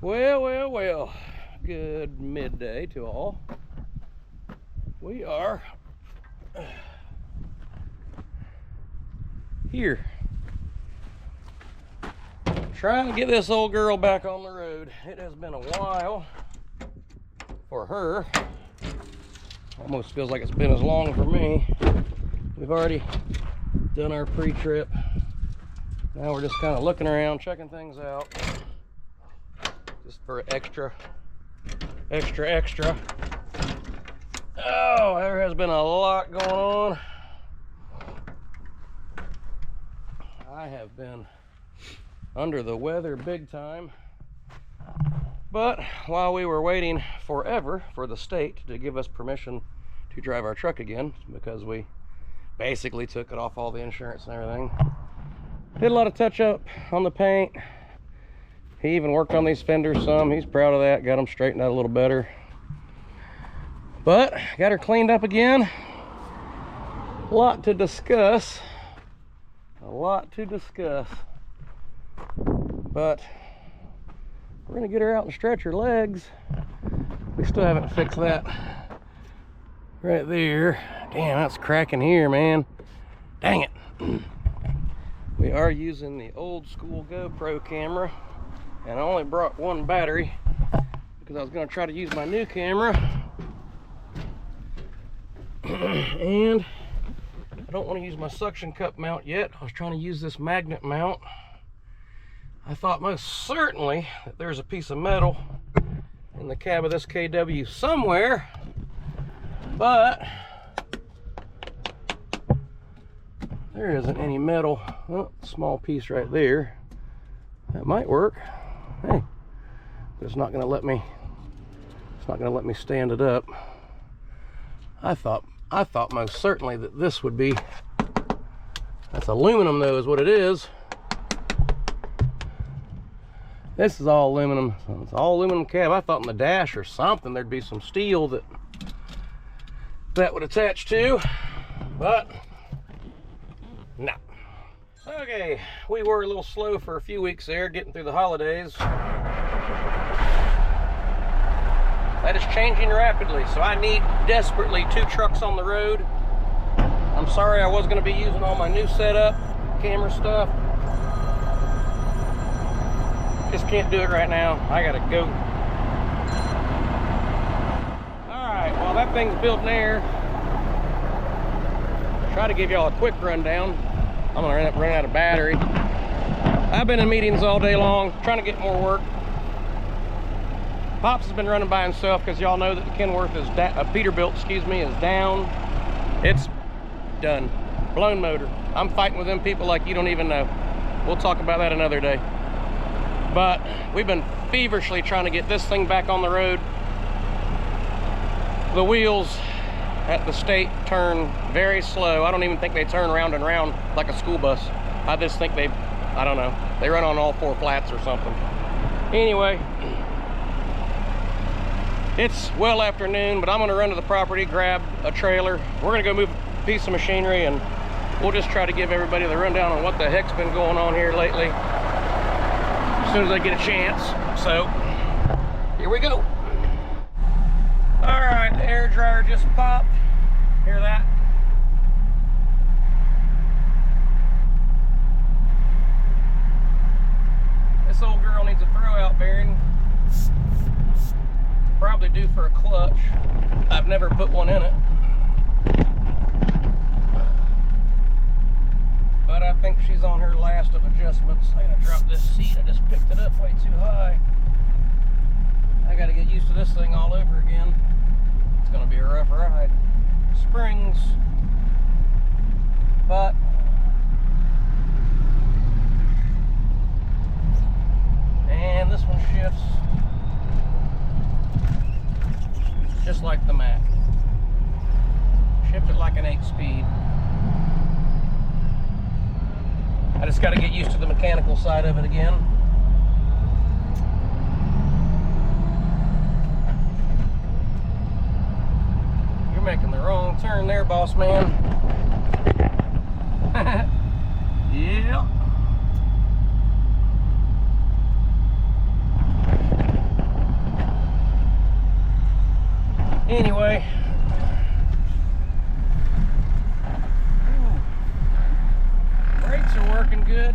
Well, good midday to all. We are here trying to get this old girl back on the road. It has been a while for her. Almost feels like it's been as long for me. We've already done our pre-trip. Now we're just kind of looking around, checking things out. Just for extra. Oh, there has been a lot going on. I have been under the weather big time. But while we were waiting forever for the state to give us permission to drive our truck again, because we basically took it off all the insurance and everything, did a lot of touch up on the paint. He even worked on these fenders some. He's proud of that. Got them straightened out a little better. But got her cleaned up again. A lot to discuss. But we're gonna get her out and stretch her legs. We still haven't fixed that right there. Damn, that's cracking here, man. Dang it. We are using the old school GoPro camera. And I only brought one battery because I was going to try to use my new camera. And I don't want to use my suction cup mount yet. I was trying to use this magnet mount. I thought most certainly that there's a piece of metal in the cab of this KW somewhere, but there isn't any metal. Oh, small piece right there. That might work. Hey, but it's not going to let me. It's not going to let me stand it up. I thought most certainly that this would be. That's aluminum, though, is what it is. This is all aluminum. It's all aluminum cab. I thought in the dash or something there'd be some steel that would attach to, but no. Okay, we were a little slow for a few weeks there, getting through the holidays. That is changing rapidly, so I need desperately 2 trucks on the road. I'm sorry I was going to be using all my new setup, camera stuff. Just can't do it right now. I gotta go. Alright, while that thing's building air, try to give y'all a quick rundown. I'm gonna run out of battery. I've been in meetings all day long, trying to get more work. Pops has been running by himself because y'all know that the Kenworth is Peterbilt, excuse me, is down. It's done. Blown motor. I'm fighting with them people like you don't even know. We'll talk about that another day. But we've been feverishly trying to get this thing back on the road. The wheels at the state turn very slow. I don't even think they turn round and round like a school bus. I just think I don't know, they run on all 4 flats or something. Anyway, it's well afternoon, but I'm gonna run to the property, grab a trailer. We're gonna go move a piece of machinery, and we'll just try to give everybody the rundown on what the heck's been going on here lately as soon as I get a chance. So here we go. All right, the air dryer just popped. Hear that? This old girl needs a throwout bearing. Probably due for a clutch. I've never put one in it, but I think she's on her last of adjustments. I gotta drop this seat. I just picked it up way too high. I gotta get used to this thing all over again. It's gonna be a rough ride. Springs, but and this one shifts just like the Mac. Shifted like an 8-speed. I just got to get used to the mechanical side of it again. You're making the wrong turn there, boss man. Yeah. Anyway, brakes are working good.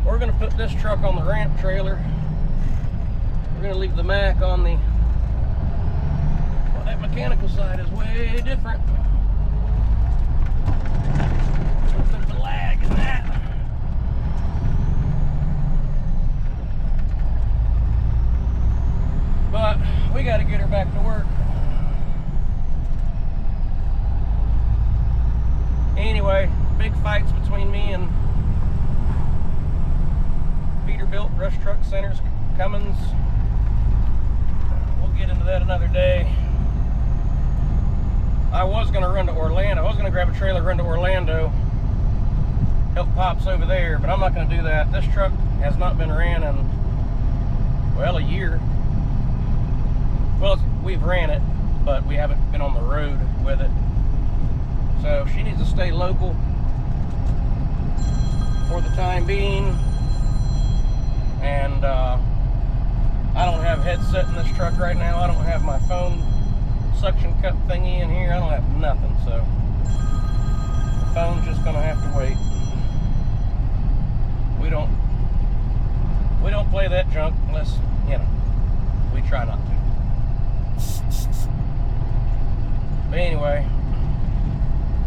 We're going to put this truck on the ramp trailer. We're going to leave the Mack on the, well, that mechanical side is way different. A little bit of a lag in that. But we got to get her back to work. Anyway, big fights between me and Peterbilt, Rush Truck Centers, Cummins. We'll get into that another day. I was going to run to Orlando. I was going to grab a trailer, run to Orlando, help Pops over there, but I'm not going to do that. This truck has not been ran in, well, a year. Well, we've ran it, but we haven't been on the road with it. So she needs to stay local for the time being. And I don't have headset in this truck right now. I don't have my phone suction cup thingy in here. I don't have nothing, so the phone's just gonna have to wait. We don't play that junk unless, you know, we try not to. But anyway,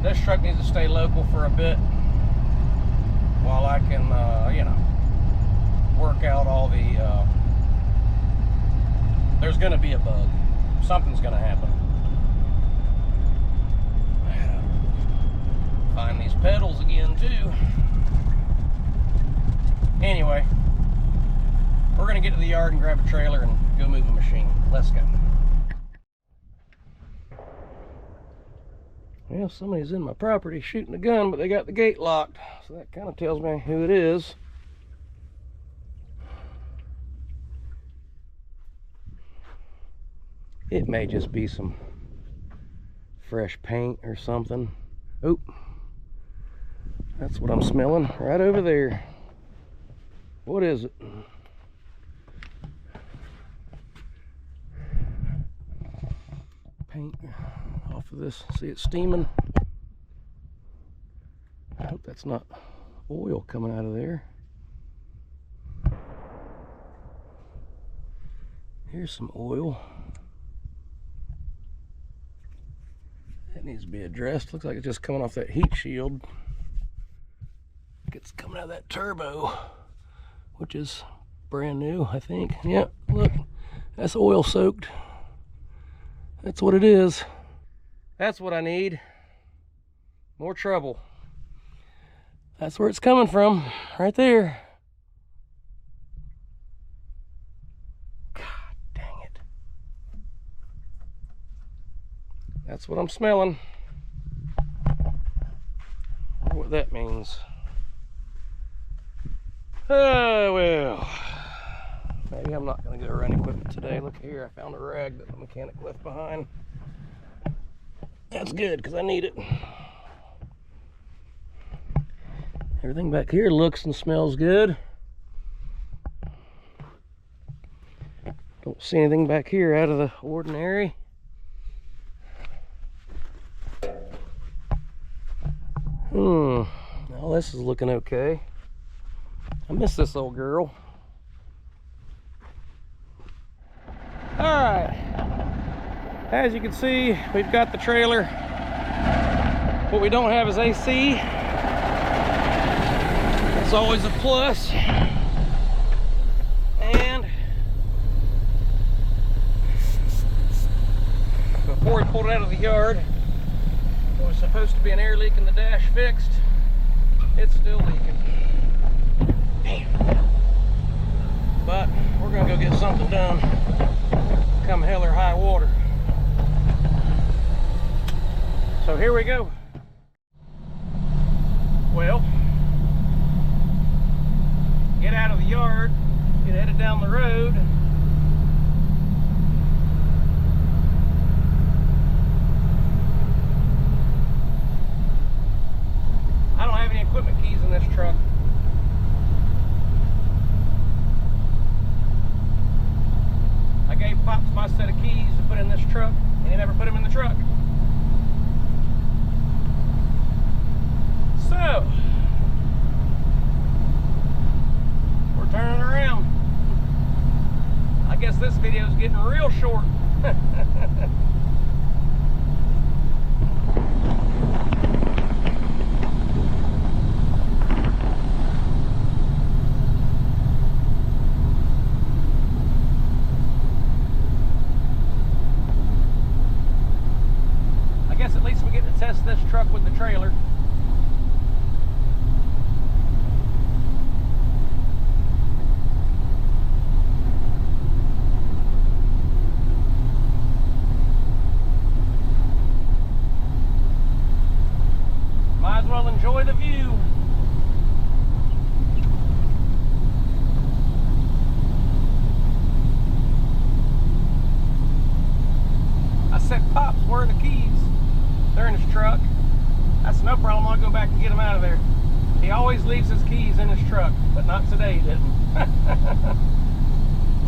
this truck needs to stay local for a bit while I can, you know, work out all the, there's going to be a bug. Something's going to happen. Find these pedals again, too. Anyway, we're going to get to the yard and grab a trailer and go move a machine. Let's go. Well, somebody's in my property shooting a gun, but they got the gate locked. So that kind of tells me who it is. It may just be some fresh paint or something. Oh, that's what I'm smelling right over there. What is it? Paint off of this. See it steaming? I hope that's not oil coming out of there. Here's some oil. That needs to be addressed. Looks like it's just coming off that heat shield. It's coming out of that turbo, which is brand new, I think. Yep, look, that's oil soaked. That's what it is. That's what I need. More trouble. That's where it's coming from, right there. God dang it. That's what I'm smelling. I wonder what that means. Oh, well. Maybe I'm not going to go run equipment today. Look here, I found a rag that the mechanic left behind. That's good, because I need it. Everything back here looks and smells good. Don't see anything back here out of the ordinary. Well, this is looking okay. I miss this old girl. Alright, as you can see, we've got the trailer. What we don't have is AC. It's always a plus. And before we pulled it out of the yard, there was supposed to be an air leak in the dash fixed. It's still leaking. Damn. But we're gonna go get something done come hell or high water. So here we go. Well, get out of the yard, get headed down the road. I don't have any equipment keys in this truck. set of keys to put in this truck, and he never put them in the truck. So, we're turning around. I guess this video is getting real short. I guess at least we get to test this truck with the trailer. Might as well enjoy the view. I said, Pops, where are the keys? They're in his truck. That's no problem. I'll go back and get them out of there. He always leaves his keys in his truck, but not today, he didn't.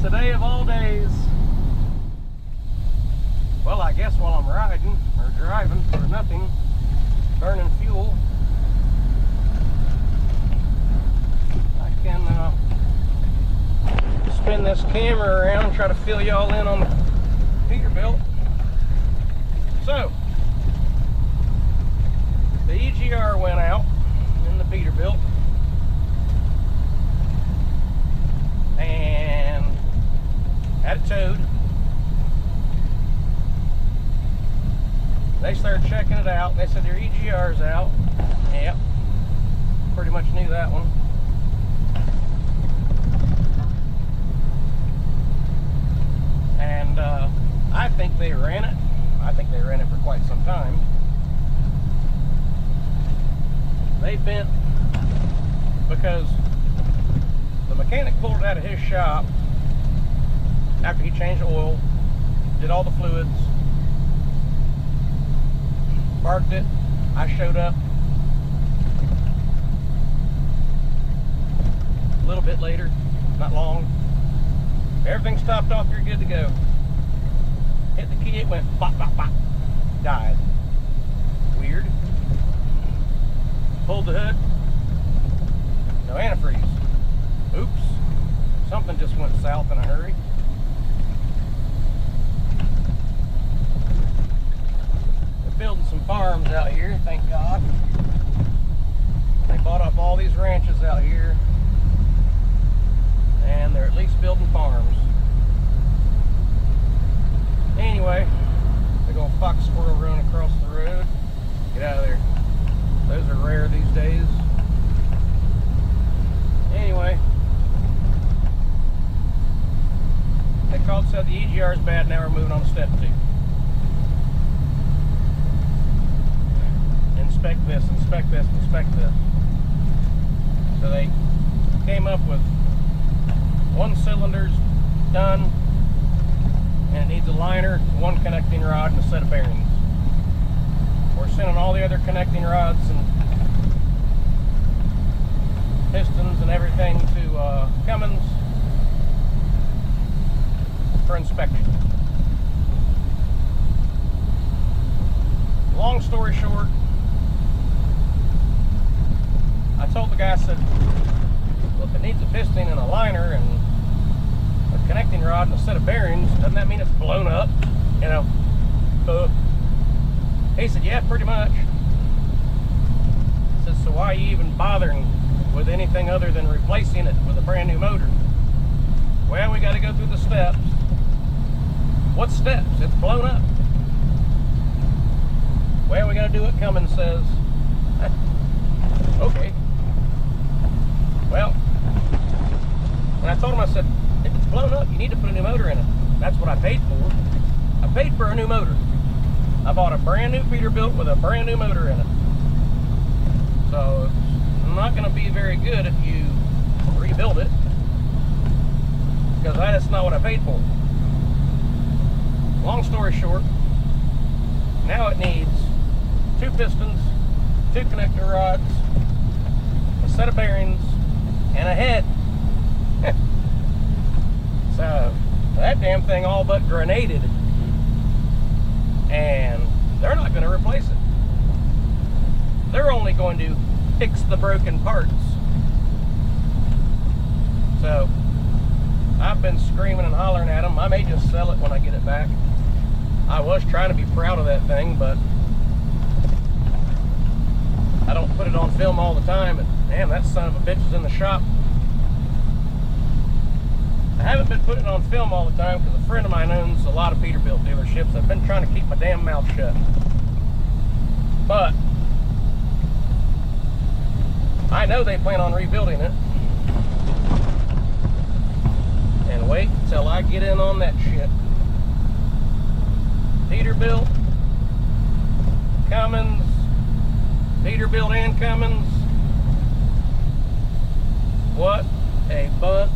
Today of all days. Well, I guess while I'm riding or driving or nothing, burning fuel, I can spin this camera around and try to fill y'all in on the Peterbilt. So, the EGR went out in the Peterbilt, and had it towed. They started checking it out. They said their EGR's out. Yep, pretty much knew that one. And I think they ran it. I think they ran it for quite some time. They bent because the mechanic pulled it out of his shop after he changed the oil, did all the fluids, parked it. I showed up a little bit later, not long. Everything's topped off, you're good to go. Hit the key, it went pop, pop, pop. Died. Weird. Pulled the hood. No antifreeze. Oops. Something just went south in a hurry. They're building some farms out here, thank God. They bought up all these ranches out here, and they're at least building farms. Anyway, big old fox squirrel running across the road. Get out of there. Those are rare these days. Anyway, they called, said the EGR is bad. Now we're moving on to step 2. Inspect this, inspect this, inspect this. So they came up with one cylinder's done, and it needs a liner, one connecting rod, and a set of bearings. We're sending all the other connecting rods and pistons and everything to Cummins for inspection. Long story short, I told the guy, I said, well, if it needs a piston and a liner and a connecting rod and a set of bearings, doesn't that mean it's blown up? You know? He said, yeah, pretty much. I said, so why are you even bothering with anything other than replacing it with a brand new motor? Well, we got to go through the steps. What steps? It's blown up. Well, we got to do what Cummins says. Okay. Well, when I told him, I said, if it's blown up, you need to put a new motor in it. That's what I paid for. I paid for a new motor. I bought a brand new Peterbilt with a brand new motor in it. So it's not going to be very good if you rebuild it, because that's not what I paid for. Long story short, now it needs 2 pistons, 2 connector rods, a set of bearings, and a head. So that damn thing all but grenaded, and they're not going to replace it. They're only going to fix the broken parts. So I've been screaming and hollering at them. I may just sell it when I get it back. I was trying to be proud of that thing, but I don't put it on film all the time. And damn, that son of a bitch is in the shop. I haven't been putting it on film all the time because a friend of mine owns a lot of Peterbilt dealerships. I've been trying to keep my damn mouth shut. But I know they plan on rebuilding it. And wait till I get in on that shit. Peterbilt, Cummins, Peterbilt and Cummins. What a bunch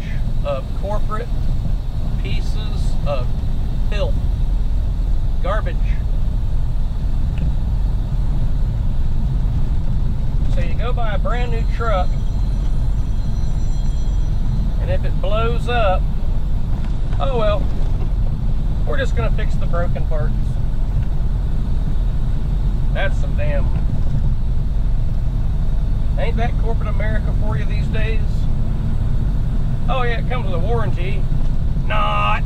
of corporate pieces of filth. Garbage. So you go buy a brand new truck, and if it blows up, oh well, we're just gonna fix the broken parts. That's some damn... Ain't that corporate America for you these days? Oh yeah, it comes with a warranty. Not.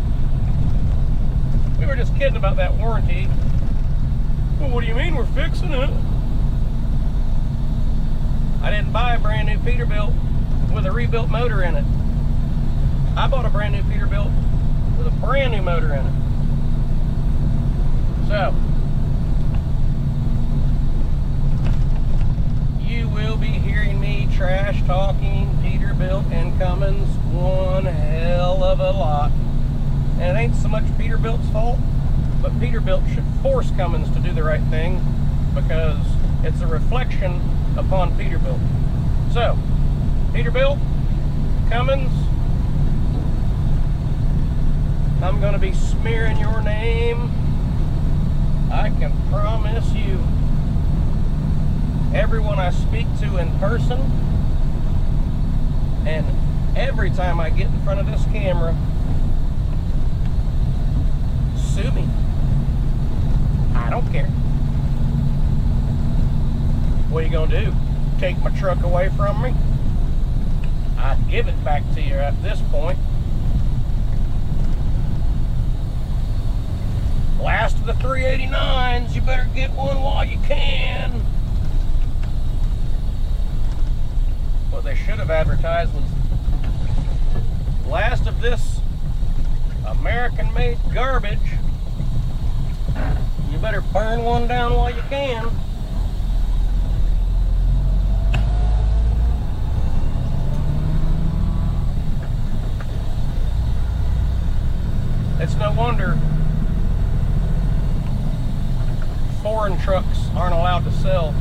We were just kidding about that warranty. Well, what do you mean we're fixing it? I didn't buy a brand new Peterbilt with a rebuilt motor in it. I bought a brand new Peterbilt with a brand new motor in it. So, you will be hearing me trash talking Peterbilt and Cummins one hell of a lot. And it ain't so much Peterbilt's fault, but Peterbilt should force Cummins to do the right thing because it's a reflection upon Peterbilt. So, Peterbilt, Cummins, I'm going to be smearing your name. I can promise you. Everyone I speak to in person, and every time I get in front of this camera, sue me. I don't care. What are you gonna do? Take my truck away from me? I'd give it back to you at this point. Last of the 389s, you better get one while you can. What they should have advertised was last of this American-made garbage. You better burn one down while you can. It's no wonder foreign trucks aren't allowed to sell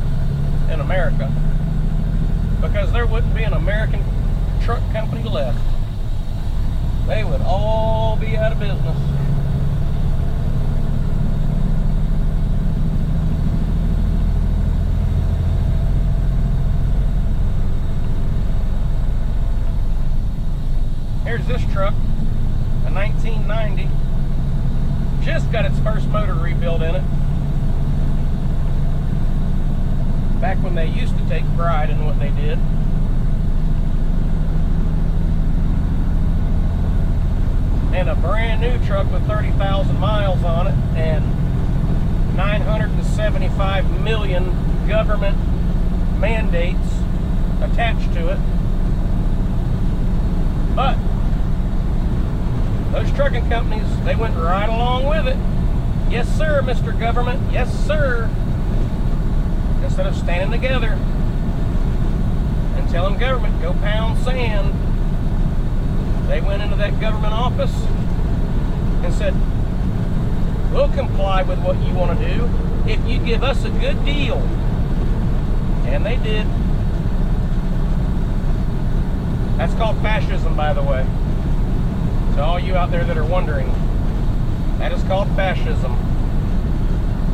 in America, because there wouldn't be an American truck company left. They would all be out of business. Here's this truck, a 1990. Just got its first motor rebuilt in it. Back when they used to take pride in what they did. And a brand new truck with 30,000 miles on it and 975 million government mandates attached to it. But those trucking companies, they went right along with it. Yes, sir, Mr. Government. Yes, sir. Instead of standing together and telling government, go pound sand, they went into that government office and said, we'll comply with what you want to do if you give us a good deal. And they did. That's called fascism, by the way. To all you out there that are wondering, that is called fascism.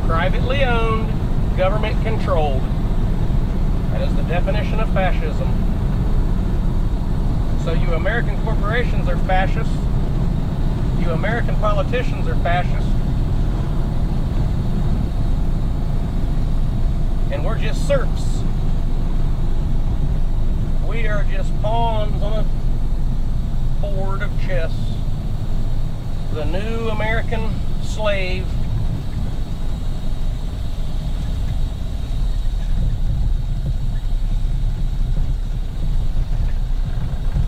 Privately owned, government controlled. That is the definition of fascism. So you American corporations are fascists. You You American politicians are fascists. And we're just serfs. We are just pawns on a board of chess. The new American slave.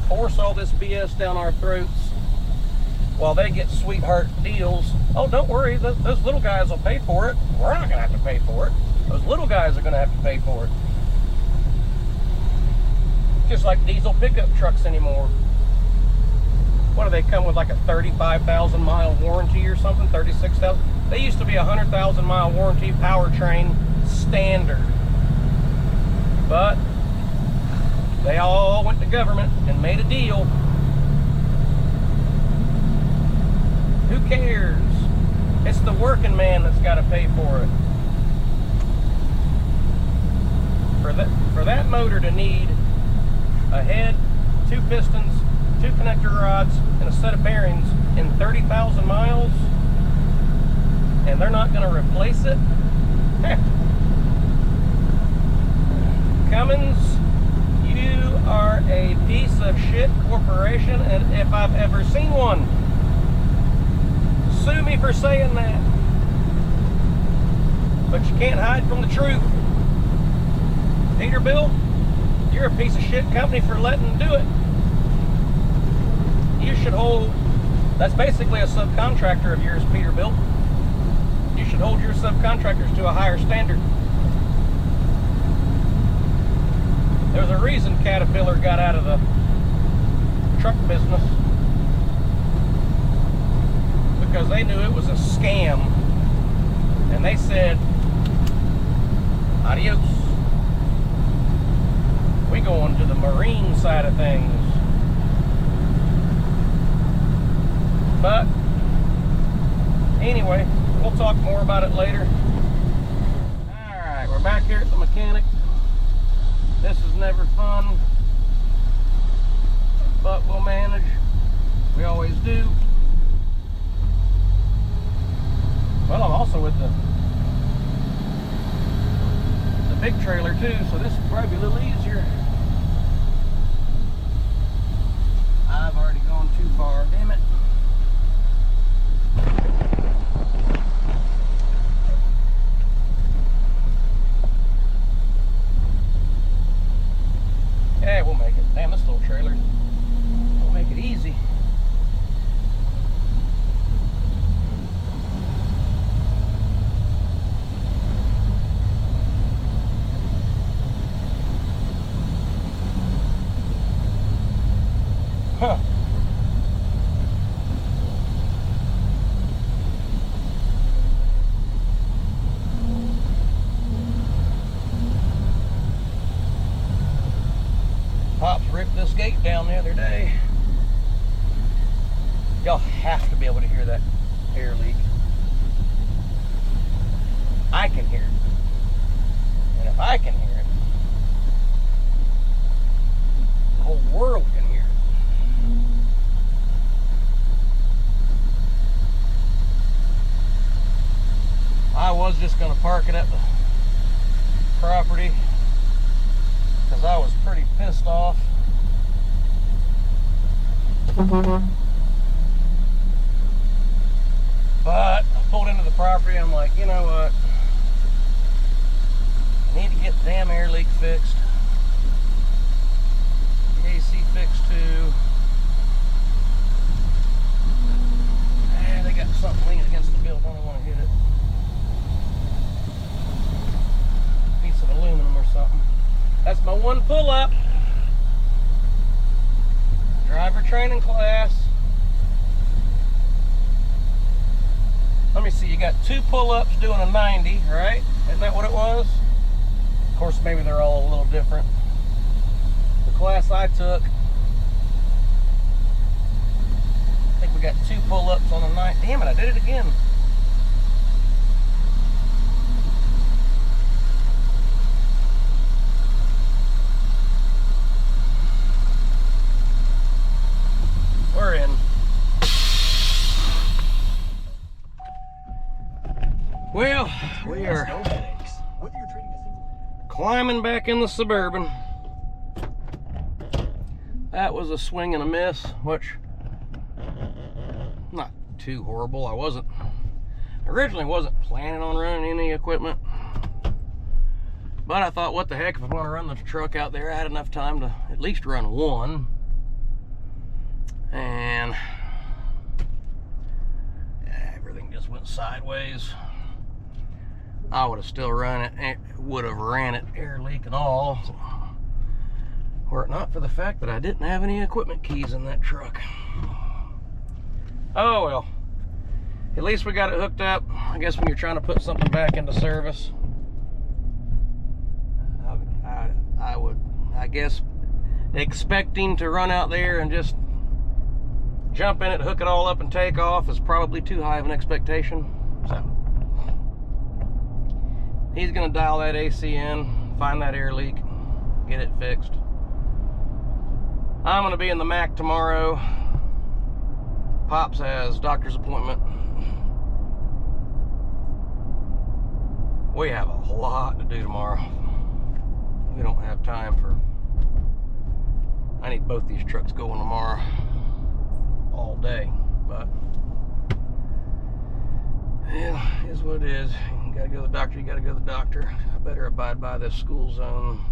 Force all this BS down our throats while they get sweetheart deals. Oh, don't worry, those little guys will pay for it. We're not gonna have to pay for it. Those little guys are gonna have to pay for it. Just like diesel pickup trucks anymore. What do they come with, like a 35,000 mile warranty or something? 36,000? They used to be a 100,000 mile warranty powertrain standard. But they all went to government and made a deal. Who cares? It's the working man that's got to pay for it. For that motor to need a head, 2 pistons, 2 connector rods, and a set of bearings in 30,000 miles, and they're not going to replace it? Cummins, you are a piece of shit corporation, and if I've ever seen one. Sue me for saying that. But you can't hide from the truth. Peterbilt, you're a piece of shit company for letting them do it. You should hold, that's basically a subcontractor of yours, Peterbilt. You should hold your subcontractors to a higher standard. There's a reason Caterpillar got out of the truck business. Because they knew it was a scam. And they said, adios. We go on to the marine side of things. But anyway, we'll talk more about it later. Alright, we're back here at the mechanic. This is never fun, but we'll manage. We always do. Well, I'm also with the big trailer too, so this will probably be a little easier. I've already gone too far, damn it. Yeah, we'll make it. Damn, this little trailer will make it easy. Huh. Pops ripped this gate down the other day. Y'all have to be able to hear that air leak. I can hear it. And if I can hear it, the whole world can hear it. I was just going to park it at the property because I was pretty pissed off. But I pulled into the property, I'm like, you know what? I need to get the damn air leak fixed. The AC fixed too. And they got something leaning against the building, I don't want to hit it. Piece of aluminum or something. That's my one pull-up. Driver training class. Let me see, you got 2 pull-ups doing a 90, right? Isn't that what it was? Of course, maybe they're all a little different. The class I took, I think we got 2 pull-ups on a 90. Damn it, I did it again. We're in. climbing back in the Suburban. That was a swing and a miss, which not too horrible. I originally wasn't planning on running any equipment, but I thought, what the heck, if I'm going to run the truck out there, I had enough time to at least run one. And everything just went sideways. I would have still run it, ran it, air leak and all, were it not for the fact that I didn't have any equipment keys in that truck. Oh well, at least we got it hooked up. I guess when you're trying to put something back into service, I guess expecting to run out there and just jump in it, hook it all up and take off is probably too high of an expectation. So he's gonna dial that AC in, find that air leak, get it fixed. I'm gonna be in the Mac tomorrow. Pops has doctor's appointment. We have a lot to do tomorrow. We don't have time for, I need both these trucks going tomorrow all day, but yeah, it is what it is. You gotta go to the doctor, you gotta go to the doctor. I better abide by this school zone.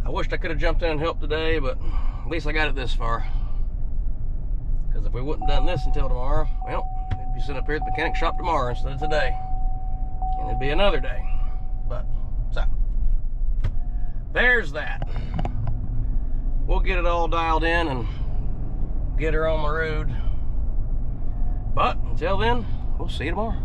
I wished I could have jumped in and helped today, but at least I got it this far. Because if we wouldn't have done this until tomorrow, well, we'd be sitting up here at the mechanic shop tomorrow instead of today. And it'd be another day. But, so, there's that. We'll get it all dialed in and get her on the road. But, until then, we'll see you tomorrow.